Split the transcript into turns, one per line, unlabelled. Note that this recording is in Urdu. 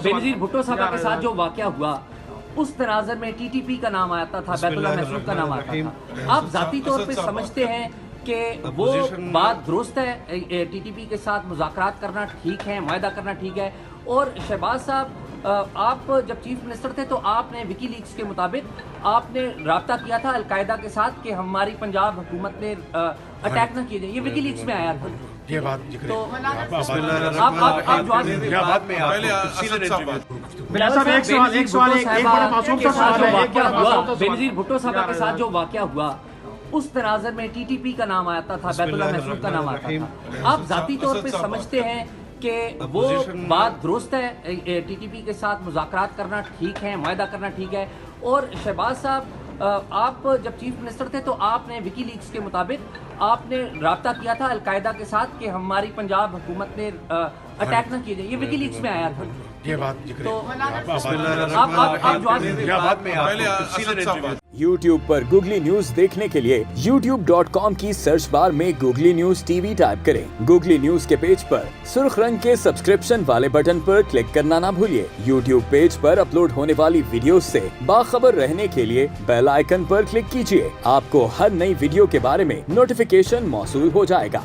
بینظیر بھٹو صاحب کے ساتھ جو واقعہ ہوا اس تناظر میں ٹی ٹی پی کا نام آتا تھا، بیت اللہ محسود کا نام آتا تھا. آپ ذاتی طور پہ سمجھتے ہیں کہ وہ بات درست ہے، ٹی ٹی پی کے ساتھ مذاکرات کرنا ٹھیک ہے، معاہدہ کرنا ٹھیک ہے؟ اور شہباز صاحب، آپ جب چیف منسٹر تھے تو آپ نے وکی لیکس کے مطابق آپ نے رابطہ کیا تھا القاعدہ کے ساتھ کہ ہماری پنجاب حکومت نے اٹیک نہ کیے جائیں، یہ وکی لیکس میں آیا تھا.
یہ بات
تو آپ بینظیر بھٹو صاحب کے ساتھ جو واقعہ ہوا اس تناظر میں ٹی ٹی پی کا نام آتا تھا، بیت اللہ محسود کا نام آتا تھا. آپ ذاتی طور پہ سمجھتے ہیں کہ وہ بات درست ہے، ٹی ٹی پی کے ساتھ مذاکرات کرنا ٹھیک ہے، معاہدہ کرنا ٹھیک ہے؟ اور شہباز صاحب، آپ جب چیف منسٹر تھے تو آپ نے وکی لیکس کے مطابق آپ نے رابطہ کیا تھا القاعدہ کے ساتھ کہ ہماری پنجاب حکومت نے اٹیک نہ کیے جائیں، یہ وکی لیکس میں آیا تھا.
یہ بات
تو
یوٹیوب پر گوگلی نیوز دیکھنے کے لیے youtube.com کی سرچ بار میں googly news T V type کریں. گوگلی نیوز کے پیج پر سرخ رنگ کے سبسکرپشن والے بٹن پر کلک کرنا نہ بھولیے. یوٹیوب پیج پر اپلوڈ ہونے والی ویڈیوز سے باخبر رہنے کے لیے بیل آئیکن پر کلک کیجیے. آپ کو ہر نئی ویڈیو کے بارے میں نوٹیفیکیشن موصول ہو جائے گا.